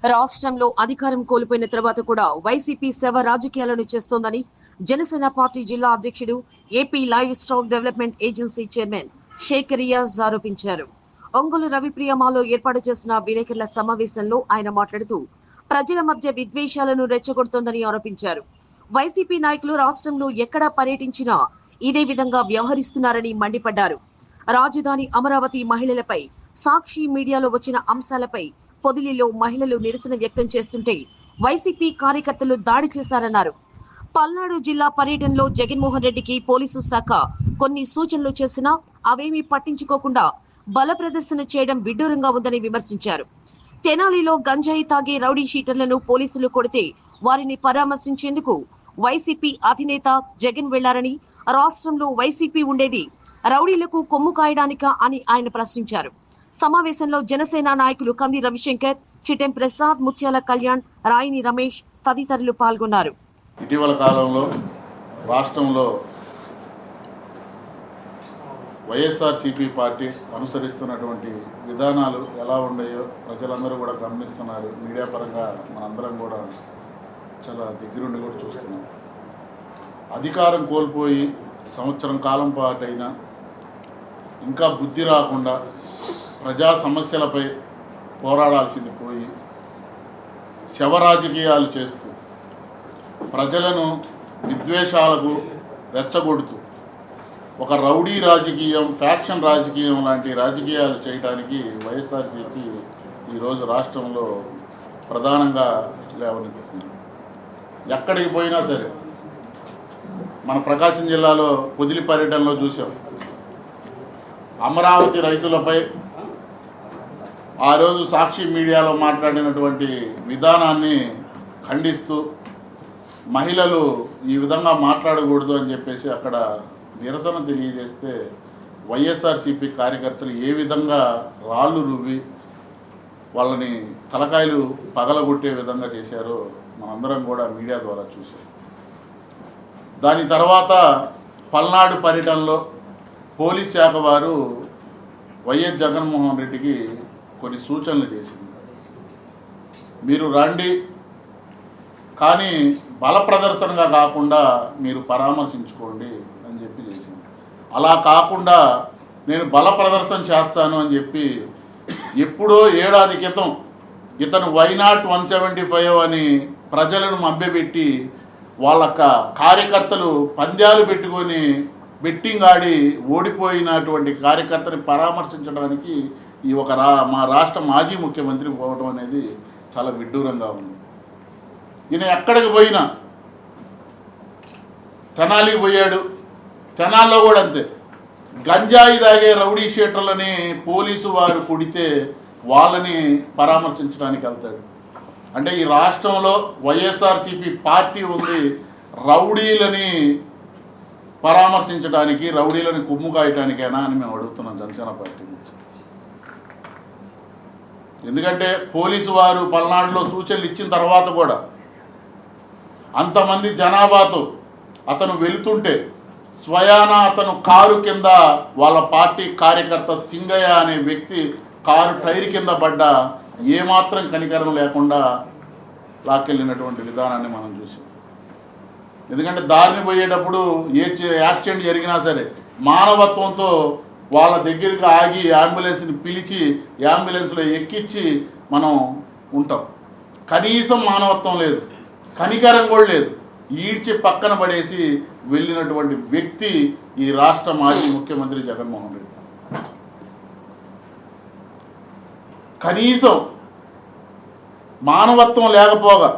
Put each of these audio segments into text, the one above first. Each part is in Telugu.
రాష్ట్రంలో అధికారం కోల్పోయిన తర్వాత కూడా వైసీపీ శవ రాజకీయాలను చేస్తోందని జనసేన పార్టీ జిల్లా అధ్యక్షుడు AP livestock development agency chairman Sheikh Riyaz ఆరోపించారు. ఒంగోలు రవిప్రియమాలో ఏర్పాటు చేసిన విలేకరుల సమావేశంలో ఆయన మాట్లాడుతూ ప్రజల మధ్య విద్వేషాలను రెచ్చగొడుతోందని ఆరోపించారు. వైసీపీ నాయకులు రాష్ట్రంలో ఎక్కడా పర్యటించినా ఇదే విధంగా వ్యవహరిస్తున్నారని మండిపడ్డారు. రాజధాని అమరావతి మహిళలపై సాక్షి మీడియాలో వచ్చిన అంశాలపై పొదిలిలో మహిళలు నిరసన వ్యక్తం చేస్తుంటే వైసీపీ కార్యకర్తలు దాడి చేశారన్నారు. పల్నాడు జిల్లా పర్యటనలో జగన్మోహన్ రెడ్డికి పోలీసు శాఖ కొన్ని సూచనలు చేసినా అవేమీ పట్టించుకోకుండా బల ప్రదర్శన చేయడం విడ్డూరంగా ఉందని విమర్శించారు. తెనాలిలో గంజాయి తాగే రౌడీ షీటర్లను పోలీసులు కొడితే వారిని పరామర్శించేందుకు వైసీపీ అధినేత జగన్ వెళ్లారని, రాష్ట్రంలో వైసీపీ ఉండేది రౌడీలకు కొమ్ము కాయడానికా అని ఆయన ప్రశ్నించారు. సమావేశంలో జనసేన నాయకులు కంది రవిశంకర్, చిటెం ప్రసాద్, ముత్యాల కళ్యాణ్, రాయిని రమేష్ తదితరులు పాల్గొన్నారు. ఇటీవల కాలంలో రాష్ట్రంలో వైఎస్ఆర్సీపీ పార్టీ అనుసరిస్తున్నటువంటి విధానాలు ఎలా ఉన్నాయో ప్రజలందరూ కూడా గమనిస్తున్నారు. మీడియా పరంగా మనందరం కూడా చాలా దగ్గరుండి కూడా చూస్తున్నాం. అధికారం కోల్పోయి సంవత్సరం కాలం పాటైనా ఇంకా బుద్ధి రాకుండా ప్రజా సమస్యలపై పోరాడాల్సింది పోయి శవ రాజకీయాలు చేస్తూ ప్రజలను విద్వేషాలకు రెచ్చగొడుతూ ఒక రౌడీ రాజకీయం, ఫ్యాక్షన్ రాజకీయం లాంటి రాజకీయాలు చేయడానికి వైఎస్ఆర్సీపీ ఈరోజు రాష్ట్రంలో ప్రధానంగా లేవనెత్తుతుంది. ఎక్కడికి పోయినా సరే, మన ప్రకాశం జిల్లాలో పొదిలి పర్యటనలో చూసాం. అమరావతి రైతులపై ఆ రోజు సాక్షి మీడియాలో మాట్లాడినటువంటి విధానాన్ని ఖండిస్తూ మహిళలు ఈ విధంగా మాట్లాడకూడదు అని చెప్పేసి అక్కడ నిరసన తెలియజేస్తే వైఎస్ఆర్సీపీ కార్యకర్తలు ఏ విధంగా రాళ్ళు రువ్వి వాళ్ళని తలకాయలు పగలగొట్టే విధంగా చేశారో మనందరం కూడా మీడియా ద్వారా చూసాం. దాని తర్వాత పల్నాడు పర్యటనలో పోలీస్ శాఖ వారు వైఎస్ జగన్మోహన్ రెడ్డికి కొన్ని సూచనలు చేసింది. మీరు రండి, కానీ బల ప్రదర్శనగా కాకుండా మీరు పరామర్శించుకోండి అని చెప్పి చేసింది. అలా కాకుండా నేను బల ప్రదర్శన చేస్తాను అని చెప్పి ఎప్పుడో ఏడాది క్రితం ఇతను వైనాట్ 175 అని ప్రజలను మభ్యపెట్టి వాళ్ళ కార్యకర్తలు పంద్యాలు పెట్టుకొని బెట్టింగ్ ఆడి ఓడిపోయినటువంటి కార్యకర్తని పరామర్శించడానికి ఈ మా రాష్ట్ర మాజీ ముఖ్యమంత్రి పోవడం అనేది చాలా విడ్డూరంగా ఉంది. ఈయన ఎక్కడికి పోయినా, తెనాలికి పోయాడు, తెనాల్లో కూడా అంతే. గంజాయి తాగే రౌడీ షీటర్లని పోలీసు వారు కుడితే వాళ్ళని పరామర్శించడానికి వెళ్తాడు. అంటే ఈ రాష్ట్రంలో వైఎస్ఆర్సీపీ పార్టీ ఉంది రౌడీలని పరామర్శించడానికి, రౌడీలని కొమ్ము కాయటానికైనా అని మేము అడుగుతున్నాం జనసేన పార్టీ నుంచి. ఎందుకంటే పోలీసు వారు పల్నాడులో సూచనలు ఇచ్చిన తర్వాత కూడా అంతమంది జనాభాతో అతను వెళుతుంటే స్వయాన అతను కారు కింద వాళ్ళ పార్టీ కార్యకర్త సింగయ్య అనే వ్యక్తి కారు టైర్ కింద పడ్డ ఏమాత్రం కనికరం లేకుండా లాక్కెళ్ళినటువంటి విధానాన్ని మనం చూసాం. ఎందుకంటే దారిని పోయేటప్పుడు ఏ యాక్సిడెంట్ జరిగినా సరే మానవత్వంతో వాళ్ళ దగ్గరికి ఆగి అంబులెన్స్ని పిలిచి అంబులెన్స్లో ఎక్కించి మనం ఉంటాం. కనీసం మానవత్వం లేదు, కనికరం కూడా లేదు. ఈడ్చి పక్కన పడేసి వెళ్ళినటువంటి వ్యక్తి ఈ రాష్ట్ర మాజీ ముఖ్యమంత్రి జగన్మోహన్ రెడ్డి. కనీసం మానవత్వం లేకపోగా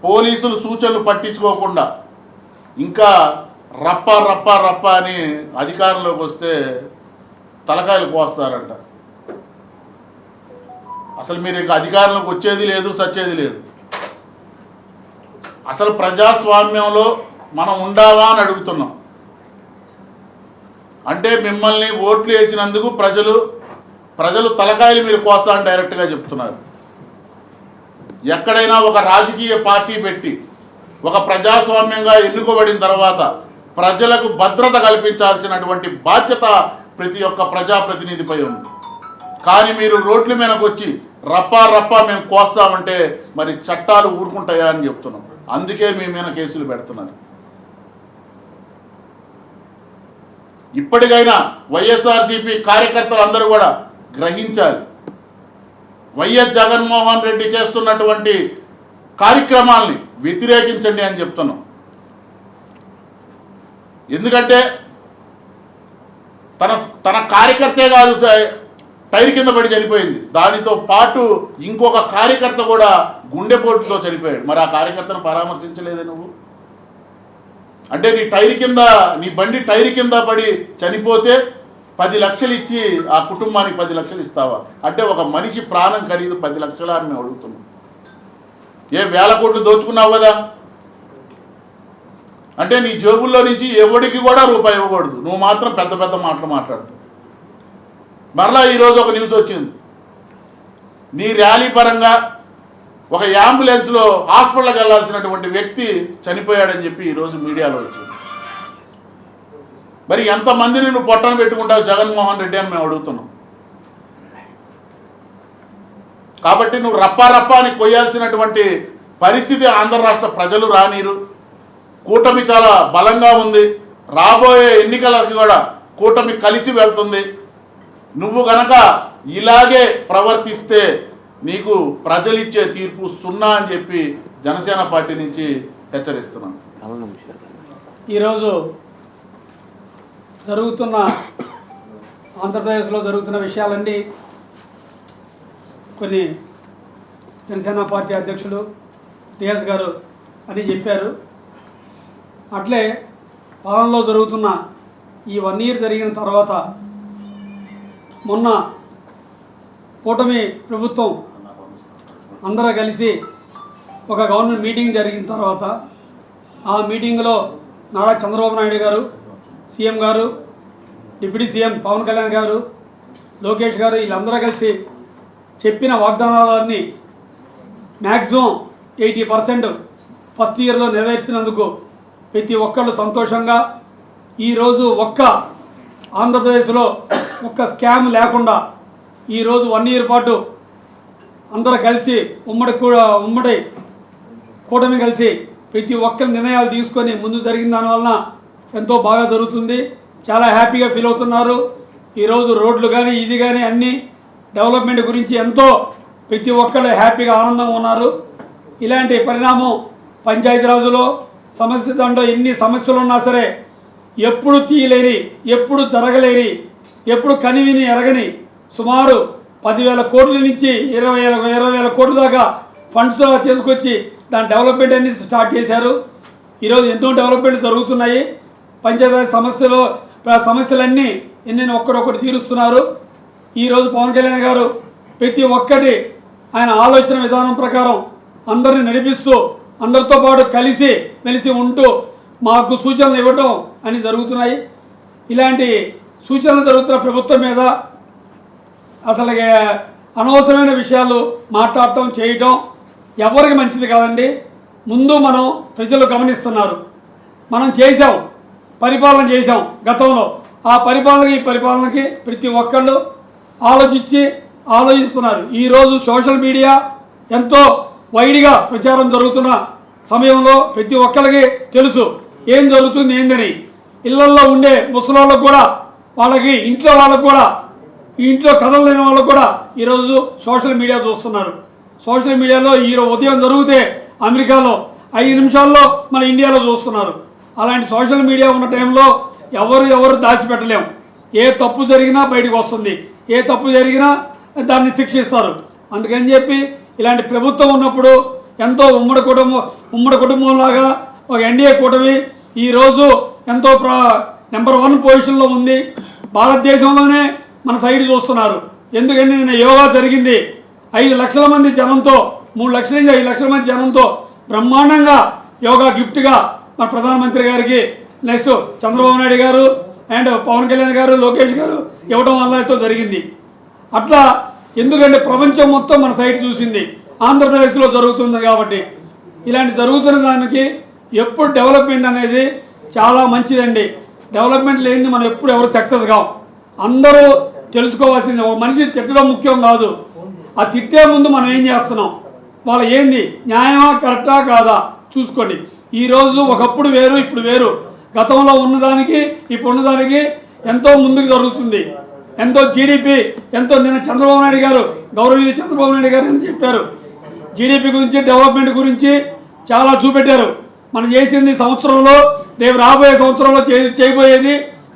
పోలీసులు సూచనలు పట్టించుకోకుండా ఇంకా రప్ప రప్ప రప్ప అని అధికారంలోకి వస్తే తలకాయలు కోస్తారంట. అసలు మీరు ఇంకా అధికారంలోకి వచ్చేది లేదు, సచ్చేది లేదు. అసలు ప్రజాస్వామ్యంలో మనం ఉండావా అని అడుగుతున్నాం. అంటే మిమ్మల్ని ఓట్లు వేసినందుకు ప్రజలు తలకాయలు మీరు కోస్తా అని డైరెక్ట్గా చెప్తున్నారు. ఎక్కడైనా ఒక రాజకీయ పార్టీ పెట్టి ఒక ప్రజాస్వామ్యంగా ఎన్నుకోబడిన తర్వాత ప్రజలకు భద్రత కల్పించాల్సినటువంటి బాధ్యత ప్రతి ఒక్క ప్రజాప్రతినిధిపై ఉంది. కానీ మీరు రోడ్ల మీదకి వచ్చి రప్పా రప్పా మేము కోస్తామంటే మరి చట్టాలు ఊరుకుంటాయా అని చెప్తున్నాం. అందుకే మీ మీద కేసులు పెడుతున్నారు. ఇప్పటికైనా వైఎస్ఆర్సీపీ కార్యకర్తలు అందరూ కూడా గ్రహించాలి. వైఎస్ జగన్మోహన్ రెడ్డి చేస్తున్నటువంటి కార్యక్రమాల్ని వ్యతిరేకించండి అని చెప్తున్నాం. ఎందుకంటే తన కార్యకర్తే కాదు టైర్ కింద పడి చనిపోయింది. దానితో పాటు ఇంకొక కార్యకర్త కూడా గుండెపోటుతో చనిపోయాడు. మరి ఆ కార్యకర్తను పరామర్శించలేదే నువ్వు? అంటే నీ బండి టైర్ కింద పడి చనిపోతే 10 లక్షలు ఇచ్చి ఆ కుటుంబానికి 10 లక్షలు ఇస్తావా? అంటే ఒక మనిషి ప్రాణం ఖరీదు 10 లక్షలు అని మేము అడుగుతున్నాం. ఏ వేల కోట్లు దోచుకున్నావు కదా? అంటే నీ జేబుల్లో నుంచి ఎవడికి కూడా రూపాయి ఇవ్వకూడదు, నువ్వు మాత్రం పెద్ద పెద్ద మాటలు మాట్లాడుతావు. మరలా ఈరోజు ఒక న్యూస్ వచ్చింది, నీ ర్యాలీ పరంగా ఒక అంబులెన్స్లో హాస్పిటల్కి వెళ్ళాల్సినటువంటి వ్యక్తి చనిపోయాడని చెప్పి ఈరోజు మీడియాలో వచ్చింది. మరి ఎంతమందిని నువ్వు పొట్టన పెట్టుకుంటావు జగన్మోహన్ రెడ్డి అని మేము అడుగుతున్నాం. కాబట్టి నువ్వు రప్పా రప్పా అని కొయ్యాల్సినటువంటి పరిస్థితి ఆంధ్ర రాష్ట్ర ప్రజలు రానీరు. కూటమి చాలా బలంగా ఉంది. రాబోయే ఎన్నికలకు కూడా కూటమి కలిసి వెళ్తుంది. నువ్వు గనక ఇలాగే ప్రవర్తిస్తే నీకు ప్రజలిచ్చే తీర్పు 0 అని చెప్పి జనసేన పార్టీ నుంచి హెచ్చరిస్తున్నాను. ఈరోజు ఆంధ్రప్రదేశ్లో జరుగుతున్న విషయాలన్నీ కొన్ని జనసేన పార్టీ అధ్యక్షులు రియాజ్ గారు అని చెప్పారు. అట్లే పాలనలో జరుగుతున్న ఈ 1 ఇయర్ జరిగిన తర్వాత మొన్న కూటమి ప్రభుత్వం అందరూ కలిసి ఒక గవర్నమెంట్ మీటింగ్ జరిగిన తర్వాత ఆ మీటింగ్లో నారా చంద్రబాబు నాయుడు గారు, సీఎం గారు, డిప్యూటీ సీఎం పవన్ కళ్యాణ్ గారు, లోకేష్ గారు వీళ్ళందరూ కలిసి చెప్పిన వాగ్దానాలన్నీ మ్యాక్సిమం 80% ఫస్ట్ ఇయర్లో నెరవేర్చినందుకు ప్రతి ఒక్కళ్ళు సంతోషంగా ఈరోజు ఆంధ్రప్రదేశ్లో ఒక్క స్కామ్ లేకుండా ఈరోజు 1 ఇయర్ పాటు అందరూ కలిసి ఉమ్మడి కూటమి కలిసి ప్రతి ఒక్కరి నిర్ణయాలు తీసుకొని ముందు జరిగిన దానివలన ఎంతో బాగా జరుగుతుంది. చాలా హ్యాపీగా ఫీల్ అవుతున్నారు. ఈరోజు రోడ్లు కానీ ఇది కానీ అన్నీ డెవలప్మెంట్ గురించి ఎంతో ప్రతి ఒక్కరు హ్యాపీగా ఆనందంగా ఉన్నారు. ఇలాంటి పరిణామం పంచాయతీరాజులో సమస్య ఎన్ని సమస్యలు ఉన్నా సరే ఎప్పుడు తీయలేని, ఎప్పుడు జరగలేని, ఎప్పుడు కనివిని ఎరగని సుమారు 10,000 కోట్ల నుంచి 20,000 కోట్ల దాకా ఫండ్స్ తీసుకొచ్చి దాని డెవలప్మెంట్ అన్ని స్టార్ట్ చేశారు. ఈరోజు ఎన్నో డెవలప్మెంట్ జరుగుతున్నాయి. పంచాయతీ సమస్యలన్నీ ఎన్నెన్నో ఒక్కడొక్కటి తీరుస్తున్నారు. ఈరోజు పవన్ కళ్యాణ్ గారు ప్రతి ఒక్కటి ఆయన ఆలోచన విధానం ప్రకారం అందరిని నడిపిస్తూ అందరితో పాటు కలిసి మెలిసి ఉంటూ మాకు సూచనలు ఇవ్వటం అని జరుగుతున్నాయి. ఇలాంటి సూచనలు జరుగుతున్న ప్రభుత్వం మీద అసలు అనవసరమైన విషయాలు మాట్లాడటం చేయటం ఎవరికి మంచిది కాదండి. ముందు ప్రజలు గమనిస్తున్నారు. మనం పరిపాలన చేశాం గతంలో. ఆ ఈ పరిపాలనకి ప్రతి ఒక్కళ్ళు ఆలోచిస్తున్నారు. ఈరోజు సోషల్ మీడియా ఎంతో వైడ్గా ప్రచారం జరుగుతున్న సమయంలో ప్రతి ఒక్కరికి తెలుసు ఏం జరుగుతుంది ఏందని. ఇళ్లల్లో ఉండే ముసలోళ్ళకు కూడా ఇంట్లో వాళ్ళకు కూడా ఈ ఇంట్లో కథలు లేని వాళ్ళకు కూడా ఈరోజు సోషల్ మీడియా చూస్తున్నారు. సోషల్ మీడియాలో ఈరోజు ఉదయం జరిగితే అమెరికాలో 5 నిమిషాల్లో మన ఇండియాలో చూస్తున్నారు. అలాంటి సోషల్ మీడియా ఉన్న టైంలో ఎవరు దాచిపెట్టలేము. ఏ తప్పు జరిగినా బయటకు వస్తుంది, ఏ తప్పు జరిగినా దాన్ని శిక్షిస్తారు. అందుకని చెప్పి ఇలాంటి ప్రభుత్వం ఉన్నప్పుడు ఎంతో ఉమ్మడి కుటుంబంలాగా ఒక ఎన్డీఏ కూటమి ఈరోజు ఎంతో నెంబర్ 1 పొజిషన్లో ఉంది. భారతదేశంలోనే మన సైడ్ చూస్తున్నారు. ఎందుకంటే నిన్న యోగా జరిగింది. 5 లక్షల మంది జనంతో, 3 లక్షల నుంచి 5 లక్షల మంది జనంతో బ్రహ్మాండంగా యోగా గిఫ్ట్గా మన ప్రధానమంత్రి గారికి, నెక్స్ట్ చంద్రబాబు నాయుడు గారు అండ్ పవన్ కళ్యాణ్ గారు, లోకేష్ గారు ఇవ్వడం వల్ల ఎంతో జరిగింది. అట్లా ఎందుకంటే ప్రపంచం మొత్తం మన సైడ్ చూసింది, ఆంధ్రప్రదేశ్లో జరుగుతుంది కాబట్టి. ఇలాంటి జరుగుతున్న దానికి ఎప్పుడు డెవలప్మెంట్ అనేది చాలా మంచిదండి. డెవలప్మెంట్ లేనిది మనం ఎవరు సక్సెస్ కావు. అందరూ తెలుసుకోవాల్సింది, ఒక మనిషి తిట్టడం ముఖ్యం కాదు, ఆ తిట్టే ముందు మనం ఏం చేస్తున్నాం, వాళ్ళ ఏంది న్యాయమా కరెక్టా కాదా చూసుకోండి. ఈరోజు ఒకప్పుడు వేరు, ఇప్పుడు వేరు. గతంలో ఉన్నదానికి ఇప్పుడు ఉన్నదానికి ఎంతో ముందుకు జరుగుతుంది. ఎంతో జీడిపి ఎంతో నిన్న చంద్రబాబు నాయుడు గారు, గౌరవనీయులు చంద్రబాబు నాయుడు గారు అని చెప్పారు. జీడిపి గురించి, డెవలప్మెంట్ గురించి చాలా చూపెట్టారు. మనం చేసింది సంవత్సరంలో, రేపు రాబోయే సంవత్సరంలో చేయబోయేది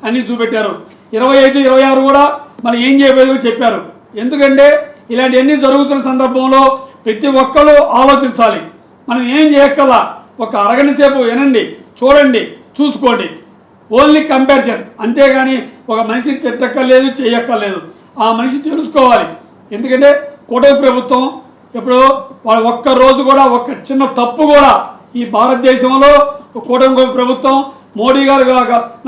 అన్నీ చూపెట్టారు. 25, 26 కూడా మనం ఏం చేయబోయేదో చెప్పారు. ఎందుకంటే ఇలాంటివన్నీ జరుగుతున్న సందర్భంలో ప్రతి ఒక్కరు ఆలోచించాలి. మనం ఏం చేయక్కల్లా, ఒక అరగంట సేపు వినండి, చూడండి, చూసుకోండి. ఓన్లీ కంపారిజన్, అంతేగాని ఒక మనిషిని తిట్టక్కర్లేదు, చేయక్కర్లేదు. ఆ మనిషి తెలుసుకోవాలి. ఎందుకంటే కూటమి ప్రభుత్వం ఇప్పుడు వాళ్ళు ఒక్క రోజు కూడా, ఒక్క చిన్న తప్పు కూడా ఈ భారతదేశంలో కూటమి ప్రభుత్వం మోడీ గారు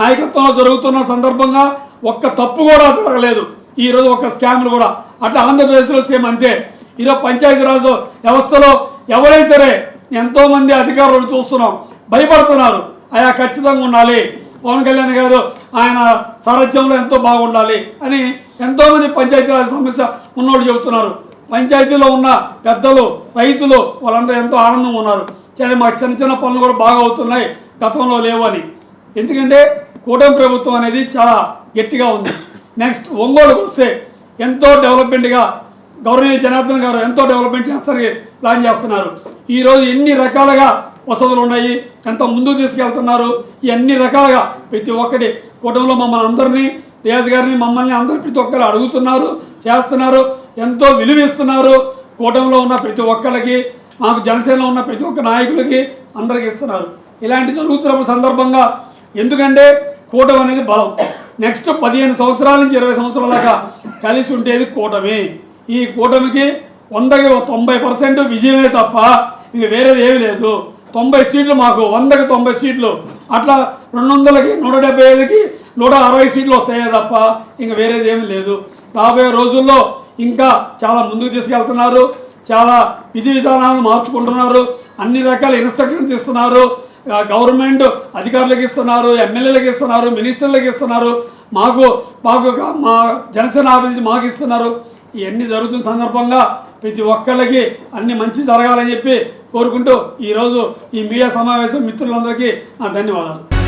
నాయకత్వంలో జరుగుతున్న సందర్భంగా ఒక్క తప్పు కూడా జరగలేదు. ఈరోజు ఒక స్కామ్లు కూడా అట్లా ఆంధ్రప్రదేశ్లో సేమ్ అంతే. ఈరోజు పంచాయతీరాజ్ వ్యవస్థలో ఎవరైనా సరే ఎంతోమంది అధికారులు చూస్తున్నాం, భయపడుతున్నారు. అయా ఖచ్చితంగా ఉండాలి, పవన్ కళ్యాణ్ గారు ఆయన సారథ్యంలో ఎంతో బాగుండాలి అని ఎంతోమంది పంచాయతీరాజ్ సమస్య ఉన్నోళ్ళు చెబుతున్నారు. పంచాయతీలో ఉన్న పెద్దలు, రైతులు వాళ్ళందరూ ఎంతో ఆనందంగా ఉన్నారు. చాలా మాకు చిన్న చిన్న పనులు కూడా బాగా అవుతున్నాయి, గతంలో లేవు అని. ఎందుకంటే కూటమి ప్రభుత్వం అనేది చాలా గట్టిగా ఉంది. నెక్స్ట్ ఒంగోలుకు వస్తే ఎంతో డెవలప్మెంట్గా గౌరవనీయ జనార్దన్ గారు ఎంతో డెవలప్మెంట్ చేస్తారని ప్లాన్ చేస్తున్నారు. ఈరోజు ఎన్ని రకాలుగా వసతులు ఉన్నాయి, ఎంత ముందుకు తీసుకెళ్తున్నారు. ఇవన్నీ రకాలుగా ప్రతి ఒక్కటి కూటమిలో మమ్మల్ని అందరినీ, రియాజ్ గారిని, మమ్మల్ని అందరూ ప్రతి ఒక్కరు అడుగుతున్నారు, చేస్తున్నారు, ఎంతో విలువిస్తున్నారు. కూటమిలో ఉన్న ప్రతి ఒక్కరికి, మాకు జనసేనలో ఉన్న ప్రతి ఒక్క నాయకులకి అందరికి ఇస్తున్నారు. ఇలాంటి జరుగుతున్న సందర్భంగా, ఎందుకంటే కూటమి అనేది బలం. నెక్స్ట్ 15 సంవత్సరాల నుంచి 20 సంవత్సరాల దాకా కలిసి ఉండేది కూటమి. ఈ కూటమికి 100కి 90% విజయమే తప్ప ఇంక వేరేది ఏమీ లేదు. 90 సీట్లు మాకు, 100కి 90 సీట్లు, అట్లా 200కి 175కి 160 సీట్లు వస్తాయే తప్ప ఇంక వేరేది ఏమీ లేదు. రాబోయే రోజుల్లో ఇంకా చాలా ముందుకు తీసుకెళ్తున్నారు, చాలా విధి విధానాలను మార్చుకుంటున్నారు, అన్ని రకాల ఇన్స్ట్రక్షన్స్ ఇస్తున్నారు. గవర్నమెంట్ అధికారులకు ఇస్తున్నారు, ఎమ్మెల్యేలకు ఇస్తున్నారు, మినిస్టర్లకు ఇస్తున్నారు, మాకు మా జనసేన ఆఫీస్ మాకు ఇస్తున్నారు. ఇవన్నీ జరుగుతున్న సందర్భంగా ప్రతి ఒక్కళ్ళకి అన్ని మంచి జరగాలని చెప్పి కోరుకుంటూ ఈరోజు ఈ మీడియా సమావేశం మిత్రులందరికీ నా ధన్యవాదాలు.